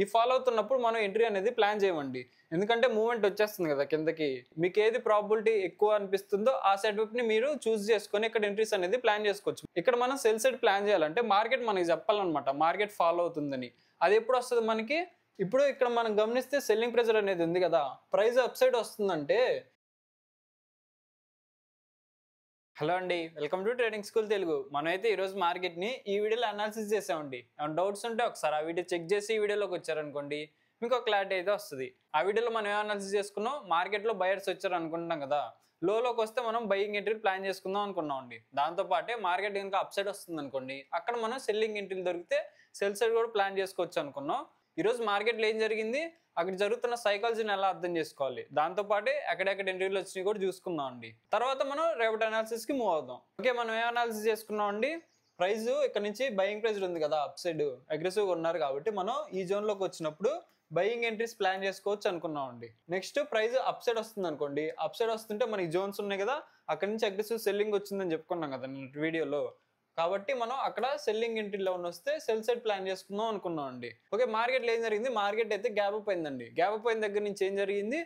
ఈ ఫాలో అవుతున్నప్పుడు మనం ఎంట్రీ అనేది ప్లాన్ చేయమండి. ఎందుకంటే మూవ్‌మెంట్ వచ్చేస్తుంది కదా కిందకి. మీకు ఏది ప్రాబబిలిటీ ఎక్కువ అనిపిస్తుందో ఆ సెటప్‌ని మీరు చూస్ చేసుకొని ఇక్కడ ఎంట్రీస్ అనేది ప్లాన్ చేసుకోవచ్చు. ఇక్కడ మనం సెల్ సైడ్ ప్లాన్ చేయాలంటే మార్కెట్ మనకి చెప్పాలన్నమాట. మార్కెట్ ఫాలో అవుతుందని. అది ఎప్పుడు వస్తది మనకి? ఇప్పుడు ఇక్కడ మనం గమనిస్తే సెల్లింగ్ ప్రెషర్ అనేది ఉంది కదా! ప్రైస్ అప్ సైడ్ వస్తుందంటే హలో అండి. Welcome to trading school Telugu. మనమైతే ఈరోజు మార్కెట్‌ని ఈ వీడియోలో అనాలిసిస్ చేసామండి. ఏమైనా డౌట్స్ ఉంటే ఒకసారి ఆ వీడియో చెక్ చేసి ఈ వీడియోలోకి వచ్చారనుకోండి మీకు ఒక క్లారిటీ అయితే వస్తది. ఆ వీడియోలో మనం ఏం అనాలిసిస్ చేసుకున్నాం, మార్కెట్‌లో బయర్స్ వచ్చారు అనుకుంటున్నాం కదా! లోకి వస్తే మనం బయింగ్ ఎంట్రీలు ప్లాన్ చేసుకుందాం అనుకున్నామండి. దాంతో పాటే మార్కెట్ గనుక అప్ సైడ్ వస్తుందనుకోండి, అక్కడ మనం సెల్లింగ్ ఎంట్రీలు దొరికితే సెల్ సైడ్ కూడా ప్లాన్ చేసుకోవచ్చు అనుకున్నాం. ఈరోజు మార్కెట్‌లో ఏం జరిగింది? అక్కడ జరుగుతున్న సైకాలజీని ఎలా అర్థం చేసుకోవాలి, దాంతో పాటే ఎక్కడెక్కడ ఎంట్రీలు వచ్చినాయి కూడా చూసుకుందాం అండి. తర్వాత మనం రేపటి అనాలిసిస్ కి మూవ్ అవుదాం. ఓకే, మనం ఏం అనాలిసిస్ చేసుకున్నాం అండి? ప్రైస్ ఇక్కడ నుంచి బయింగ్ ప్రెషర్ ఉంది కదా, అప్ సైడ్ అగ్రెసివ్ గా ఉన్నారు కాబట్టి మనం ఈ జోన్ లోకి వచ్చినప్పుడు బయింగ్ ఎంట్రీస్ ప్లాన్ చేసుకోవచ్చు అనుకున్నాం అండి. నెక్స్ట్ ప్రైస్ అప్ సైడ్ వస్తుంది అనుకోండి, అప్ సైడ్ వస్తుంటే మనకి జోన్స్ ఉన్నాయి కదా, అక్కడ నుంచి అగ్రెసివ్ సెల్లింగ్ వచ్చిందని చెప్పుకున్నాం కదా వీడియోలో. కాబట్టి మనం అక్కడ సెల్లింగ్ ఎంట్రీలో వస్తే సెల్ సైడ్ ప్లాన్ చేసుకుందాం అనుకున్నాం అండి. ఓకే, మార్కెట్లో ఏం జరిగింది? మార్కెట్ అయితే గ్యాప్ అప్ అయిందండి. గ్యాప్ అప్ అయిన దగ్గర నుంచి ఏం జరిగింది?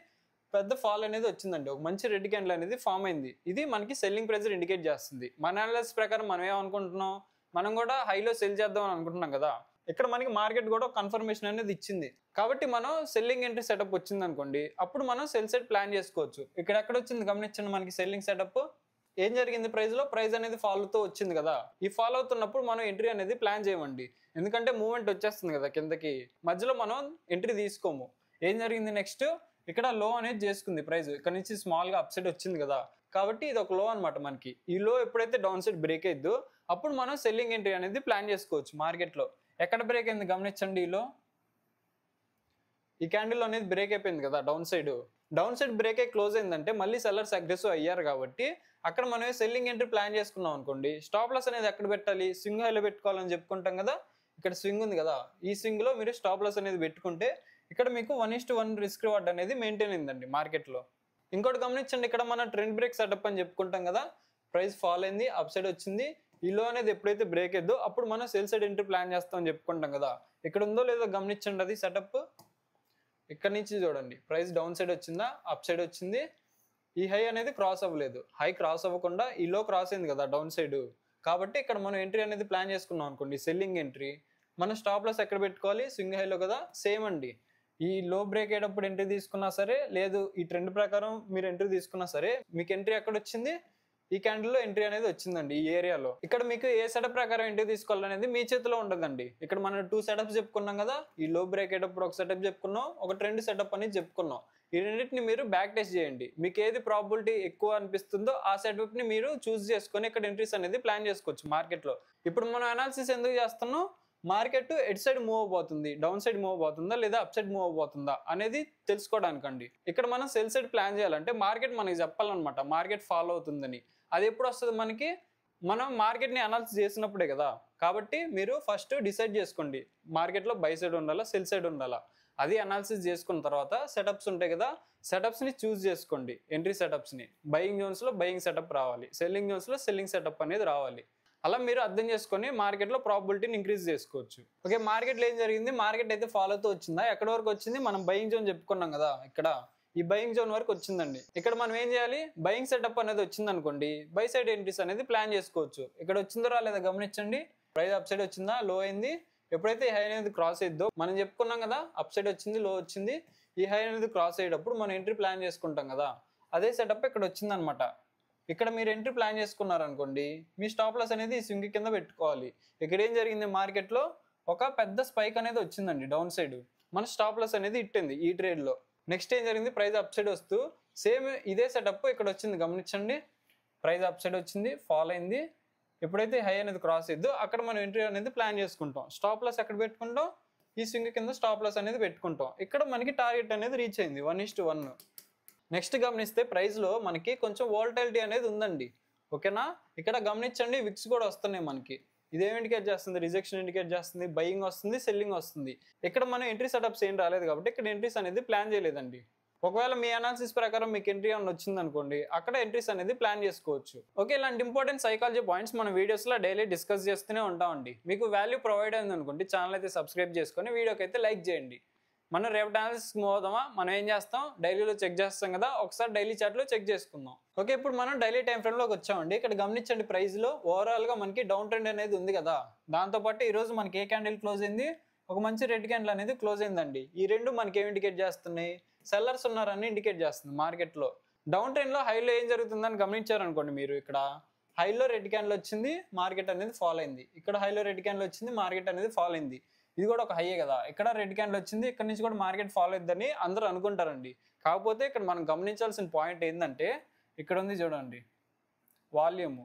పెద్ద ఫాల్ అనేది వచ్చిందండి. ఒక మంచి రెడ్ క్యాండిల్ అనేది ఫామ్ అయింది. ఇది మనకి సెల్లింగ్ ప్రెషర్ ఇండికేట్ చేస్తుంది. మన అనాలిసిస్ ప్రకారం మనం ఏమనుకుంటున్నాం, మనం కూడా హైలో సెల్ చేద్దాం అని అనుకుంటున్నాం కదా. ఇక్కడ మనకి మార్కెట్ కూడా కన్ఫర్మేషన్ అనేది ఇచ్చింది. కాబట్టి మనం సెల్లింగ్ ఎంట్రీ సెటప్ వచ్చింది అనుకోండి, అప్పుడు మనం సెల్ సైడ్ ప్లాన్ చేసుకోవచ్చు. ఇక్కడ ఎక్కడ వచ్చింది గమనించండి, మనకి సెల్లింగ్ సెటప్ ఏం జరిగింది? ప్రైస్ అనేది ఫాలో అవుతూ వచ్చింది కదా. ఈ ఫాలో అవుతున్నప్పుడు మనం ఎంట్రీ అనేది ప్లాన్ చేయమండి. ఎందుకంటే మూవ్‌మెంట్ వచ్చేస్తుంది కదా కిందకి, మధ్యలో మనం ఎంట్రీ తీసుకోము. ఏం జరిగింది నెక్స్ట్? ఇక్కడ లో అనేది చేసుకుంది ప్రైస్. ఇక్కడ నుంచి స్మాల్ గా అప్ సైడ్ వచ్చింది కదా, కాబట్టి ఇది ఒక లో అనమాట మనకి. ఈ లో ఎప్పుడైతే డౌన్ సైడ్ బ్రేక్ అయిద్దో అప్పుడు మనం సెల్లింగ్ ఎంట్రీ అనేది ప్లాన్ చేసుకోవచ్చు మార్కెట్ లో. ఎక్కడ బ్రేక్ అయింది గమనించండి. ఈ క్యాండిల్ అనేది బ్రేక్ అయిపోయింది కదా డౌన్ సైడ్ బ్రేక్ అయ్యి క్లోజ్ అయిందంటే మళ్ళీ సెల్లర్స్ అగ్రెసివ్ అయ్యారు కాబట్టి అక్కడ మనం సెల్లింగ్ ఎంట్రీ ప్లాన్ చేసుకున్నాం అనుకోండి, స్టాప్ లాస్ అనేది ఎక్కడ పెట్టాలి? స్వింగ్ హైలో పెట్టుకోవాలని చెప్పుకుంటాం కదా. ఇక్కడ స్వింగ్ ఉంది కదా, ఈ స్వింగ్ లో మీరు స్టాప్ లాస్ అనేది పెట్టుకుంటే ఇక్కడ మీకు 1:1 రిస్క్ రివార్డ్ అనేది మెయింటైన్ అయిందండి మార్కెట్ లో. ఇంకోటి గమనించండి, ఇక్కడ మన ట్రెండ్ బ్రేక్ సెటప్ అని చెప్పుకుంటాం కదా. ప్రైస్ ఫాల్ అయింది, అప్ సైడ్ వచ్చింది. ఈ లో అనేది ఎప్పుడైతే బ్రేక్ అయిద్దో అప్పుడు మనం సెల్ సైడ్ ఎంట్రీ ప్లాన్ చేస్తామని చెప్పుకుంటాం కదా. ఇక్కడ ఉందో లేదో గమనించండి అది సెటప్. ఇక్కడ నుంచి చూడండి, ప్రైస్ డౌన్ సైడ్ వచ్చిందా, అప్ సైడ్ వచ్చింది. ఈ హై అనేది క్రాస్ అవ్వలేదు. హై క్రాస్ అవ్వకుండా ఈ లో క్రాస్ అయింది కదా డౌన్ సైడ్. కాబట్టి ఇక్కడ మనం ఎంట్రీ అనేది ప్లాన్ చేసుకున్నాం అనుకోండి, సెల్లింగ్ ఎంట్రీ. మనం స్టాప్ లాస్ ఎక్కడ పెట్టుకోవాలి? స్వింగ్ హైలో కదా. సేమ్ అండి, ఈ లో బ్రేక్ అయ్యేటప్పుడు ఎంట్రీ తీసుకున్నా సరే, లేదు ఈ ట్రెండ్ ప్రకారం మీరు ఎంట్రీ తీసుకున్నా సరే, మీకు ఎంట్రీ ఎక్కడ వచ్చింది? ఈ క్యాండిల్ లో ఎంట్రీ అనేది వచ్చిందండి ఈ ఏరియాలో. ఇక్కడ మీకు ఏ సెటప్ ప్రకారం ఎంట్రీ తీసుకోవాలనేది మీ చేతిలో ఉండదండి. ఇక్కడ మనం 2 సెటప్స్ చెప్పుకున్నాం కదా. ఈ లో బ్రేక్ అయ్యేటప్పుడు ఒక సెటప్ చెప్పుకున్నాం, ఒక ట్రెండ్ సెటప్ అనేది చెప్పుకున్నాం. ఈ రెండింటిని మీరు బ్యాక్ టెస్ట్ చేయండి. మీకు ఏది ప్రాబబిలిటీ ఎక్కువ అనిపిస్తుందో ఆ సెటప్ ని మీరు చూస్ చేసుకొని ఇక్కడ ఎంట్రీస్ అనేది ప్లాన్ చేసుకోవచ్చు మార్కెట్ లో. ఇప్పుడు మనం అనాలిసిస్ ఎందుకు చేస్తున్నాం? మార్కెట్ ఎటు సైడ్ మూవ్ అవబోతుంది, డౌన్ సైడ్ మూవ్ అవబోతుందా లేదా అప్ సైడ్ మూవ్ అవబోతుందా అనేది తెలుసుకోవడానికండి. ఇక్కడ మనం సెల్ సైడ్ ప్లాన్ చేయాలంటే మార్కెట్ మనకి చెప్పాలన్నమాట మార్కెట్ ఫాలో అవుతుందని. అది ఎప్పుడు వస్తుంది మనకి? మనం మార్కెట్ ని అనాలిసిస్ చేసినప్పుడే కదా. కాబట్టి మీరు ఫస్ట్ డిసైడ్ చేసుకోండి, మార్కెట్ లో బై సైడ్ ఉండాలా సెల్ సైడ్ ఉండాలా. అది అనాలిసిస్ చేసుకున్న తర్వాత సెటప్స్ ఉంటాయి కదా, సెటప్స్ ని చూస్ చేసుకోండి. ఎంట్రీ సెటప్స్ ని బయింగ్ జోన్స్ లో బయింగ్ సెటప్ రావాలి, సెల్లింగ్ జోన్స్ లో సెల్లింగ్ సెటప్ అనేది రావాలి. అలా మీరు అర్థం చేసుకొని మార్కెట్ లో ప్రాబబిలిటీని ఇంక్రీజ్ చేసుకోవచ్చు. ఓకే, మార్కెట్ లో ఏం జరిగింది? మార్కెట్ అయితే ఫాలో అవుతూ వచ్చిందా? ఎక్కడ వరకు వచ్చింది? మనం బయింగ్ జోన్ చెప్పుకున్నాం కదా, ఇక్కడ ఈ బయింగ్ జోన్ వరకు వచ్చిందండి. ఇక్కడ మనం ఏం చేయాలి? బయింగ్ సెటప్ అనేది వచ్చింది అనుకోండి, బై సైడ్ ఎంట్రీస్ అనేది ప్లాన్ చేసుకోవచ్చు. ఇక్కడ వచ్చిందో రాలేదా గమనించండి. ప్రైస్ అప్ సైడ్ వచ్చిందా, లో అయింది. ఎప్పుడైతే హై అనేది క్రాస్ అయిద్దో, మనం చెప్పుకున్నాం కదా అప్ సైడ్ వచ్చింది, లో వచ్చింది. ఈ హై అనేది క్రాస్ అయ్యేటప్పుడు మనం ఎంట్రీ ప్లాన్ చేసుకుంటాం కదా, అదే సెటప్ ఇక్కడ వచ్చింది అనమాట. ఇక్కడ మీరు ఎంట్రీ ప్లాన్ చేసుకున్నారనుకోండి, మీ స్టాప్ లాస్ అనేది ఈ స్వింగ్ కింద పెట్టుకోవాలి. ఇక్కడ ఏం జరిగింది? మార్కెట్ లో ఒక పెద్ద స్పైక్ అనేది వచ్చిందండి డౌన్ సైడ్, మన స్టాప్ లాస్ అనేది ఇట్టింది ఈ ట్రేడ్ లో. నెక్స్ట్ ఏం జరిగింది? ప్రైస్ అప్ సైడ్ వస్తూ సేమ్ ఇదే సెటప్ ఇక్కడ వచ్చింది గమనించండి. ప్రైస్ అప్ సైడ్ వచ్చింది, ఫాల్ అయింది. ఎప్పుడైతే హై అనేది క్రాస్ అయిద్దో అక్కడ మనం ఎంట్రీ అనేది ప్లాన్ చేసుకుంటాం. స్టాప్ లాస్ ఎక్కడ పెట్టుకుంటాం? ఈ స్వింగ్ కింద స్టాప్ లాస్ అనేది పెట్టుకుంటాం. ఇక్కడ మనకి టార్గెట్ అనేది రీచ్ అయింది 1:1. నెక్స్ట్ గమనిస్తే ప్రైస్ లో మనకి కొంచెం వోల్టాలిటీ అనేది ఉందండి. ఓకేనా, ఇక్కడ గమనించండి విక్స్ కూడా వస్తున్నాయి మనకి. ఇదేం ఇండికేట్ చేస్తుంది? రిజెక్షన్ ఇండికేట్ చేస్తుంది, బయింగ్ వస్తుంది, సెల్లింగ్ వస్తుంది. ఇక్కడ మనం ఎంట్రీ సెటప్స్ ఏం రాలేదు కాబట్టి ఇక్కడ ఎంట్రీస్ అనేది ప్లాన్ చేయలేదండి. ఒకవేళ మీ అనాలిసిస్ ప్రకారం మీకు ఎంట్రీ అని వచ్చింది అనుకోండి, అక్కడ ఎంట్రీస్ అనేది ప్లాన్ చేసుకోవచ్చు. ఓకే, ఇలాంటి ఇంపార్టెంట్ సైకాలజీ పాయింట్స్ మన వీడియోస్లో డైలీ డిస్కస్ చేస్తూనే ఉంటామండి. మీకు వాల్యూ ప్రొవైడ్ అయింది అనుకోండి, ఛానల్ అయితే సబ్స్క్రైబ్ చేసుకొని వీడియోకి అయితే లైక్ చేయండి. మనం రేపటి అనాలిసిస్ మూవ్ అవుదామా? మనం ఏం చేస్తాం, డైలీలో చెక్ చేస్తాం కదా, ఒకసారి డైలీ చార్ట్లో చెక్ చేసుకుందాం. ఓకే, ఇప్పుడు మనం డైలీ టైం ఫ్రేమ్లోకి వచ్చామండి. ఇక్కడ గమనించండి, ప్రైస్లో ఓవరాల్గా మనకి డౌన్ ట్రెండ్ అనేది ఉంది కదా, దాంతోపాటు ఈరోజు మనకి ఏ క్యాండిల్ క్లోజ్ అయింది, ఒక మంచి రెడ్ క్యాండిల్ అనేది క్లోజ్ అయిందండి. ఈ రెండు మనకి ఏం ఇండికేట్ చేస్తున్నాయి, సెల్లర్స్ ఉన్నారని ఇండికేట్ చేస్తుంది మార్కెట్లో. డౌన్ ట్రెండ్లో హైలో ఏం జరుగుతుందని గమనించారనుకోండి, మీరు ఇక్కడ హైలో రెడ్ క్యాండిల్ వచ్చింది, మార్కెట్ అనేది ఫాల్ అయింది. ఇక్కడ హైలో రెడ్ క్యాండిల్ వచ్చింది, మార్కెట్ అనేది ఫాల్ అయింది. ఇది కూడా ఒక హైయే కదా, ఇక్కడ రెడ్ క్యాండిల్ వచ్చింది, ఇక్కడ నుంచి కూడా మార్కెట్ ఫాలో అయిద్దని అందరూ అనుకుంటారండి. కాకపోతే ఇక్కడ మనం గమనించాల్సిన పాయింట్ ఏంటంటే, ఇక్కడ ఉంది చూడండి వాల్యూమ్.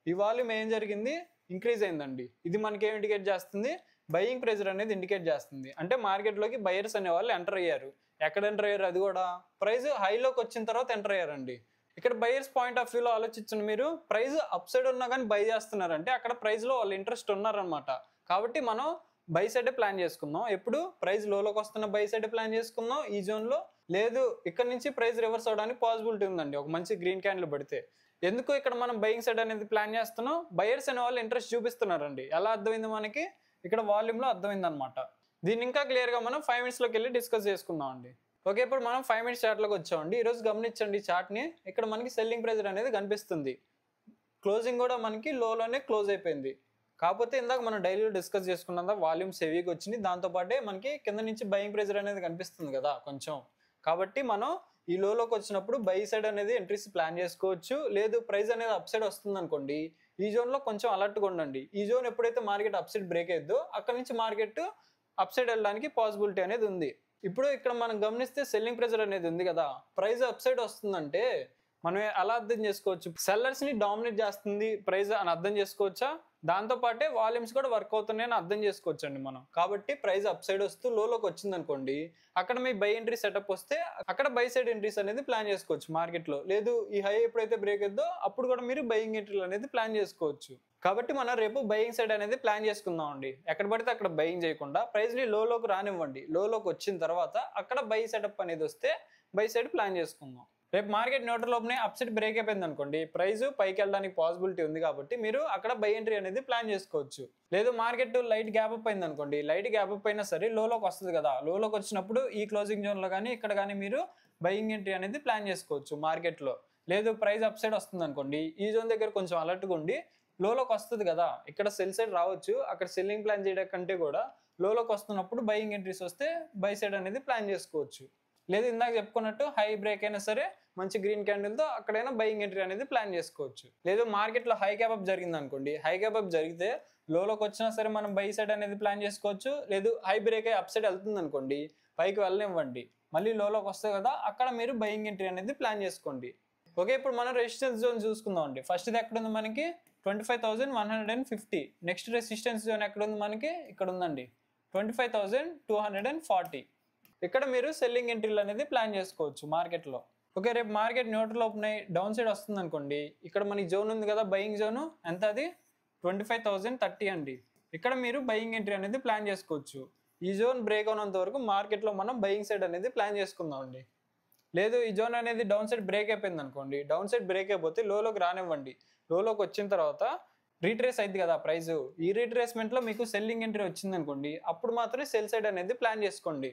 ఈ వాల్యూమ్ ఏం జరిగింది, ఇంక్రీజ్ అయిందండి. ఇది మనకి ఏం ఇండికేట్ చేస్తుంది, బయింగ్ ప్రెజర్ అనేది ఇండికేట్ చేస్తుంది. అంటే మార్కెట్లోకి బయర్స్ అనే వాళ్ళు ఎంటర్ అయ్యారు. ఎక్కడ ఎంటర్ అయ్యారు, అది కూడా ప్రైస్ హైలోకి వచ్చిన తర్వాత ఎంటర్ అయ్యారండి. ఇక్కడ బయర్స్ పాయింట్ ఆఫ్ వ్యూలో ఆలోచించండి, మీరు ప్రైస్ అప్ సైడ్ ఉన్నా కానీ బై చేస్తున్నారంటే అక్కడ ప్రైస్లో వాళ్ళు ఇంట్రెస్ట్ ఉన్నారనమాట. కాబట్టి మనం బై సైడ్ ప్లాన్ చేసుకుందాం. ఎప్పుడు ప్రైస్ లోలోకి వస్తున్న బై సైడ్ ప్లాన్ చేసుకుందాం ఈ జోన్లో. లేదు ఇక్కడ నుంచి ప్రైస్ రివర్స్ అవడానికి పాసిబిలిటీ ఉందండి, ఒక మంచి గ్రీన్ క్యాండిల్ పడితే. ఎందుకు ఇక్కడ మనం బయింగ్ సైడ్ అనేది ప్లాన్ చేస్తున్నాం, బయర్స్ అనే వాళ్ళు ఇంట్రెస్ట్ చూపిస్తున్నారండి. ఎలా అర్థమైంది మనకి, ఇక్కడ వాల్యూమ్లో అర్థమైంది అనమాట. దీన్ని ఇంకా క్లియర్గా మనం 5 మినిట్స్లోకి వెళ్ళి డిస్కస్ చేసుకుందాం అండి. ఓకే, ఇప్పుడు మనం 5 మినిట్స్ చార్ట్లోకి వచ్చామండి. ఈరోజు గమనించండి చార్ట్ని, ఇక్కడ మనకి సెల్లింగ్ ప్రెజర్ అనేది కనిపిస్తుంది. క్లోజింగ్ కూడా మనకి లోలోనే క్లోజ్ అయిపోయింది. కాకపోతే ఇందాక మనం డైలీలో డిస్కస్ చేసుకున్నదా వాల్యూమ్స్ హెవీగా వచ్చింది, దాంతోపాటే మనకి కింద నుంచి బయింగ్ ప్రెజర్ అనేది కనిపిస్తుంది కదా కొంచెం. కాబట్టి మనం ఈ లోలోకి వచ్చినప్పుడు బై సైడ్ అనేది ఎంట్రీస్ ప్లాన్ చేసుకోవచ్చు. లేదు ప్రైస్ అనేది అప్ సైడ్ వస్తుంది అనుకోండి, ఈ జోన్లో కొంచెం అలర్ట్గా ఉండండి. ఈ జోన్ ఎప్పుడైతే మార్కెట్ అప్ సైడ్ బ్రేక్ అయ్యిద్దో అక్కడ నుంచి మార్కెట్ అప్ సైడ్ వెళ్ళడానికి పాసిబిలిటీ అనేది ఉంది. ఇప్పుడు ఇక్కడ మనం గమనిస్తే సెల్లింగ్ ప్రెజర్ అనేది ఉంది కదా, ప్రైస్ అప్ సైడ్ వస్తుందంటే మనం అలా అర్థం చేసుకోవచ్చు, సెల్లర్స్ ని డామినేట్ చేస్తుంది ప్రైస్ అని అర్థం చేసుకోవచ్చా, దాంతోపాటే వాల్యూమ్స్ కూడా వర్క్ అవుతున్నాయని అర్థం చేసుకోవచ్చు అండి మనం. కాబట్టి ప్రైస్ అప్ సైడ్ వస్తూ లోలోకి వచ్చింది అనుకోండి, అక్కడ మీ బై ఎంట్రీ సెటప్ వస్తే అక్కడ బై సైడ్ ఎంట్రీస్ అనేది ప్లాన్ చేసుకోవచ్చు మార్కెట్లో. లేదు ఈ హై ఎప్పుడైతే బ్రేక్ అవుతుందో అప్పుడు కూడా మీరు బయింగ్ ఎంట్రీలు అనేది ప్లాన్ చేసుకోవచ్చు. కాబట్టి మనం రేపు బయింగ్ సైడ్ అనేది ప్లాన్ చేసుకుందాం అండి. ఎక్కడ పడితే అక్కడ బయింగ్ చేయకుండా ప్రైస్ ని లోలోకి రానివ్వండి. లోలోకి వచ్చిన తర్వాత అక్కడ బై సెటప్ అనేది వస్తే బై సైడ్ ప్లాన్ చేసుకుందాం. రేపు మార్కెట్ న్యూట్రల్ లోపనే అప్ సైడ్ బ్రేక్ అయిపోయింది అనుకోండి, ప్రైస్ పైకి వెళ్ళడానికి పాసిబిలిటీ ఉంది కాబట్టి మీరు అక్కడ బై ఎంట్రీ అనేది ప్లాన్ చేసుకోవచ్చు. లేదు మార్కెట్ లైట్ గ్యాప్ అప్ అయింది అనుకోండి, లైట్ గ్యాప్ అప్ అయినా సరే లోలోకి వస్తుంది కదా, లోలోకి వచ్చినప్పుడు ఈ క్లోజింగ్ జోన్లో కానీ ఇక్కడ కానీ మీరు బయింగ్ ఎంట్రీ అనేది ప్లాన్ చేసుకోవచ్చు మార్కెట్లో. లేదు ప్రైస్ అప్ సైడ్ వస్తుంది అనుకోండి, ఈ జోన్ దగ్గర కొంచెం అలర్ట్గా ఉండి లోలోకి వస్తుంది కదా, ఇక్కడ సెల్ సైడ్ రావచ్చు, అక్కడ సెల్లింగ్ ప్లాన్ చేయడం కంటే కూడా లోలోకి వస్తున్నప్పుడు బయింగ్ ఎంట్రీస్ వస్తే బై సైడ్ అనేది ప్లాన్ చేసుకోవచ్చు. లేదు ఇందాక చెప్పుకున్నట్టు హై బ్రేక్ అయినా సరే మంచి గ్రీన్ క్యాండిల్తో అక్కడైనా బయింగ్ ఎంట్రీ అనేది ప్లాన్ చేసుకోవచ్చు. లేదు మార్కెట్లో హై గ్యాప్ అప్ జరిగింది అనుకోండి, హై గ్యాప్ అప్ జరిగితే లోలోకి వచ్చినా సరే మనం బై సైడ్ అనేది ప్లాన్ చేసుకోవచ్చు. లేదు హై బ్రేక్ అయ్యి అప్ సైడ్ వెళ్తుంది అనుకోండి, పైకి వెళ్ళనివ్వండి, మళ్ళీ లోలోకి వస్తుంది కదా, అక్కడ మీరు బయింగ్ ఎంట్రీ అనేది ప్లాన్ చేసుకోండి. ఓకే, ఇప్పుడు మనం రెసిస్టెన్స్ జోన్ చూసుకుందాం అండి. ఫస్ట్ ఇది ఎక్కడ ఉంది మనకి 25,150. నెక్స్ట్ రెసిస్టెన్స్ జోన్ ఎక్కడ ఉంది మనకి, ఇక్కడ ఉందండి 25,240. ఇక్కడ మీరు సెల్లింగ్ ఎంట్రీలు అనేది ప్లాన్ చేసుకోవచ్చు మార్కెట్లో. ఓకే, రేపు మార్కెట్ న్యూట్రల్ ఓపెన్ అయ్యి డౌన్ సైడ్ వస్తుంది అనుకోండి, ఇక్కడ మనకి జోన్ ఉంది కదా బయింగ్ జోన్, ఎంత అది 25,030 అండి. ఇక్కడ మీరు బయింగ్ ఎంట్రీ అనేది ప్లాన్ చేసుకోవచ్చు. ఈ జోన్ బ్రేక్ అవునంత వరకు మార్కెట్లో మనం బయింగ్ సైడ్ అనేది ప్లాన్ చేసుకుందాం అండి. లేదు ఈ జోన్ అనేది డౌన్ సైడ్ బ్రేక్ అయిపోయింది అనుకోండి, డౌన్ సైడ్ బ్రేక్ అయిపోతే లోలోకి రానివ్వండి. లోలోకి వచ్చిన తర్వాత రీట్రేస్ అయింది కదా ప్రైస్, ఈ రీట్రేస్మెంట్లో మీకు సెల్లింగ్ ఎంట్రీ వచ్చింది అనుకోండి, అప్పుడు మాత్రమే సెల్ సైడ్ అనేది ప్లాన్ చేసుకోండి.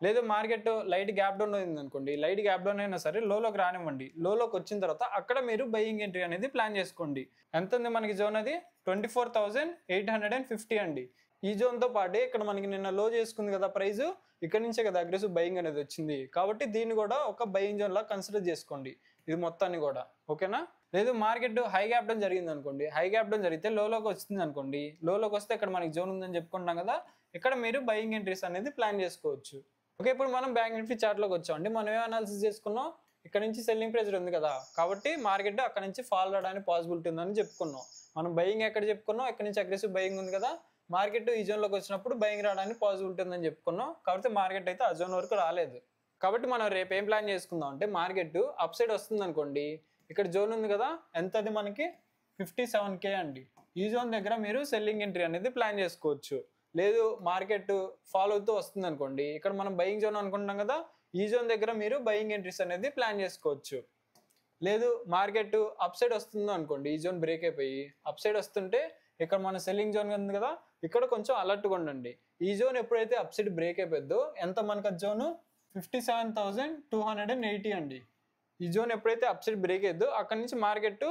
లేదు మార్కెట్ లైట్ గ్యాప్ డౌన్ అయింది అనుకోండి, లైట్ గ్యాప్ డౌన్ అయినా సరే లోలోకి రానివ్వండి. లోలోకి వచ్చిన తర్వాత అక్కడ మీరు బయింగ్ ఎంట్రీ అనేది ప్లాన్ చేసుకోండి. ఎంత ఉంది మనకి జోన్, అది 24,850 అండి. ఈ జోన్తో పాటే ఇక్కడ మనకి నిన్న లో చేసుకుంది కదా ప్రైస్, ఇక్కడ నుంచే కదా అగ్రెసివ్ బయింగ్ అనేది వచ్చింది. కాబట్టి దీన్ని కూడా ఒక బయింగ్ జోన్ లా కన్సిడర్ చేసుకోండి ఇది మొత్తాన్ని కూడా. ఓకేనా, లేదు మార్కెట్ హై గ్యాప్ డౌన్ జరిగింది అనుకోండి, హై గ్యాప్ డౌన్ జరిగితే లోలోకి వచ్చింది అనుకోండి, లోలోకి వస్తే ఇక్కడ మనకి జోన్ ఉందని చెప్పుకుంటాం కదా, ఇక్కడ మీరు బయింగ్ ఎంట్రీస్ అనేది ప్లాన్ చేసుకోవచ్చు. ఓకే, ఇప్పుడు మనం బ్యాంక్ నిఫ్టీ చార్ట్లోకి వచ్చామండి. మనం ఏం అనాలిసిస్ చేసుకున్నాం, ఇక్కడ నుంచి సెల్లింగ్ ప్రెజర్ ఉంది కదా, కాబట్టి మార్కెట్ అక్కడ నుంచి ఫాల్ రావడానికి పాసిబిలిటీ ఉందని చెప్పుకున్నాం. మనం బయింగ్ ఎక్కడ చెప్పుకున్నాం, ఇక్కడ నుంచి అగ్రెసివ్ బయింగ్ ఉంది కదా, మార్కెట్ ఈ జోన్లోకి వచ్చినప్పుడు బయింగ్ రావడానికి పాసిబిలిటీ ఉందని చెప్పుకున్నాం. కాబట్టి మార్కెట్ అయితే ఆ జోన్ వరకు రాలేదు. కాబట్టి మనం రేపు ఏం ప్లాన్ చేసుకుందాం అంటే, మార్కెట్ అప్ సైడ్ వస్తుంది అనుకోండి, ఇక్కడ జోన్ ఉంది కదా, ఎంత అది మనకి 57K అండి. ఈ జోన్ దగ్గర మీరు సెల్లింగ్ ఎంట్రీ అనేది ప్లాన్ చేసుకోవచ్చు. లేదు మార్కెట్ ఫాలో అవుతూ వస్తుంది అనుకోండి, ఇక్కడ మనం బయింగ్ జోన్ అనుకుంటున్నాం కదా, ఈ జోన్ దగ్గర మీరు బయింగ్ ఎంట్రీస్ అనేది ప్లాన్ చేసుకోవచ్చు. లేదు మార్కెట్ అప్ సైడ్ వస్తుందో అనుకోండి, ఈ జోన్ బ్రేక్ అయిపోయి అప్ సైడ్ వస్తుంటే ఇక్కడ మన సెల్లింగ్ జోన్ ఉంది కదా, ఇక్కడ కొంచెం అలర్ట్గా ఉండండి. ఈ జోన్ ఎప్పుడైతే అప్ సైడ్ బ్రేక్ అయిపోద్దో, ఎంత మనకు జోన్ 57,280 అండి. ఈ జోన్ ఎప్పుడైతే అప్ సైడ్ బ్రేక్ అయిద్దో అక్కడ నుంచి మార్కెట్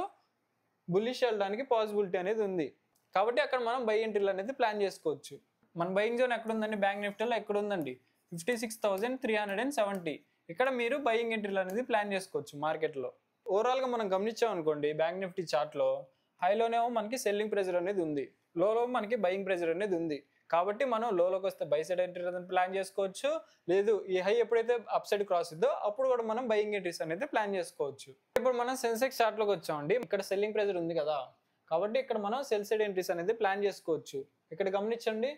బుల్లిష్ వెళ్ళడానికి పాసిబిలిటీ అనేది ఉంది. కాబట్టి అక్కడ మనం బై ఎంట్రీలు అనేది ప్లాన్ చేసుకోవచ్చు. మన బయింగ్ జోన్ ఎక్కడ ఉందండి, బ్యాంక్ నిఫ్టీలో ఎక్కడ ఉందండి, 56,370. ఇక్కడ మీరు బయింగ్ ఎంట్రీలు అనేది ప్లాన్ చేసుకోవచ్చు మార్కెట్లో. ఓవరాల్గా మనం గమనించాం అనుకోండి, బ్యాంక్ నిఫ్టీ చార్ట్లో హైలోనేమో మనకి సెల్లింగ్ ప్రెజర్ అనేది ఉంది, లోలో మనకి బయింగ్ ప్రెజర్ అనేది ఉంది. కాబట్టి మనం లోలోకి వస్తే బై సైడ్ ఎంట్రీ ప్లాన్ చేసుకోవచ్చు. లేదు ఈ హై ఎప్పుడైతే అప్ సైడ్ క్రాస్ ఇద్దో అప్పుడు కూడా మనం బయింగ్ ఎంట్రీస్ అనేది ప్లాన్ చేసుకోవచ్చు. ఇప్పుడు మనం సెన్సెక్స్ చార్ట్లోకి వచ్చామండి. ఇక్కడ సెల్లింగ్ ప్రెజర్ ఉంది కదా, కాబట్టి ఇక్కడ మనం సెల్ సైడ్ ఎంట్రీస్ అనేది ప్లాన్ చేసుకోవచ్చు. ఇక్కడ గమనించండి,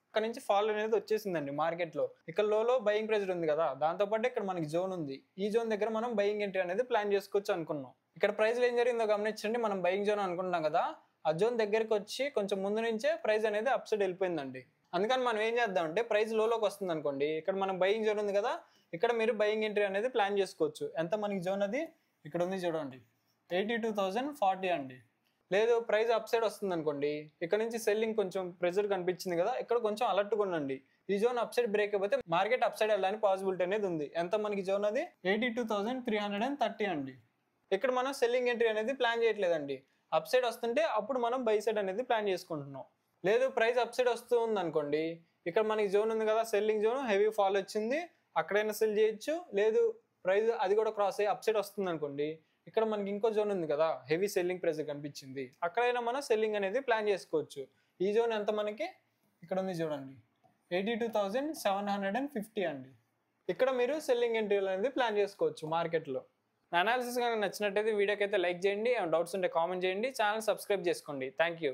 ఇక్కడ నుంచి ఫాల్ అనేది వచ్చేసిందండి మార్కెట్లో. ఇక్కడ లోలో బయింగ్ ప్రెజర్ ఉంది కదా, దాంతోపాటు ఇక్కడ మనకి జోన్ ఉంది. ఈ జోన్ దగ్గర మనం బయింగ్ ఎంట్రీ అనేది ప్లాన్ చేసుకోవచ్చు అనుకున్నాం. ఇక్కడ ప్రైస్ ఏం జరిగిందో గమనించండి. మనం బయింగ్ జోన్ అనుకుంటున్నాం కదా, ఆ జోన్ దగ్గరికి వచ్చి కొంచెం ముందు నుంచే ప్రైస్ అనేది అప్ సైడ్ వెళ్ళిపోయిందండి. అందుకని మనం ఏం చేద్దామంటే, ప్రైస్ లోలోకి వస్తుంది అనుకోండి, ఇక్కడ మనం బయింగ్ జోన్ ఉంది కదా, ఇక్కడ మీరు బయింగ్ ఎంట్రీ అనేది ప్లాన్ చేసుకోవచ్చు. ఎంత మనకి జోన్ అది ఇక్కడ ఉంది చూడండి, 82,040 అండి. లేదు ప్రైస్ అప్ సైడ్ వస్తుంది అనుకోండి, ఇక్కడ నుంచి సెల్లింగ్ కొంచెం ప్రెజర్ కనిపించింది కదా, ఇక్కడ కొంచెం అలర్ట్గా ఉండండి. ఈ జోన్ అప్ సైడ్ బ్రేక్ అయిపోతే మార్కెట్ అప్ సైడ్ వెళ్ళడానికి పాసిబిలిటీ అనేది ఉంది. ఎంత మనకి జోన్ అది 82,330 అండి. ఇక్కడ మనం సెల్లింగ్ ఎంట్రీ అనేది ప్లాన్ చేయట్లేదండి. అప్ సైడ్ వస్తుంటే అప్పుడు మనం బై సైడ్ అనేది ప్లాన్ చేసుకుంటున్నాం. లేదు ప్రైస్ అప్ సైడ్ వస్తూ ఉంది అనుకోండి, ఇక్కడ మనకి జోన్ ఉంది కదా, సెల్లింగ్ జోన్, హెవీ ఫాల్ వచ్చింది, అక్కడైనా సెల్ చేయొచ్చు. లేదు ప్రైస్ అది కూడా క్రాస్ అయ్యి అప్ సైడ్ వస్తుంది అనుకోండి, ఇక్కడ మనకి ఇంకో జోన్ ఉంది కదా, హెవీ సెల్లింగ్ ప్రెజర్ కనిపించింది, అక్కడైనా మనం సెల్లింగ్ అనేది ప్లాన్ చేసుకోవచ్చు. ఈ జోన్ ఎంత మనకి ఇక్కడ ఉంది చూడండి, 82,750 అండి. ఇక్కడ మీరు సెల్లింగ్ ఎంట్రీలు అనేది ప్లాన్ చేసుకోవచ్చు మార్కెట్లో. నా అనాలిసిస్ కనుక నచ్చినట్టయితే వీడియోకి అయితే లైక్ చేయండి. డౌట్స్ ఉంటే కామెంట్ చేయండి. ఛానల్ సబ్స్క్రైబ్ చేసుకోండి. Thank you.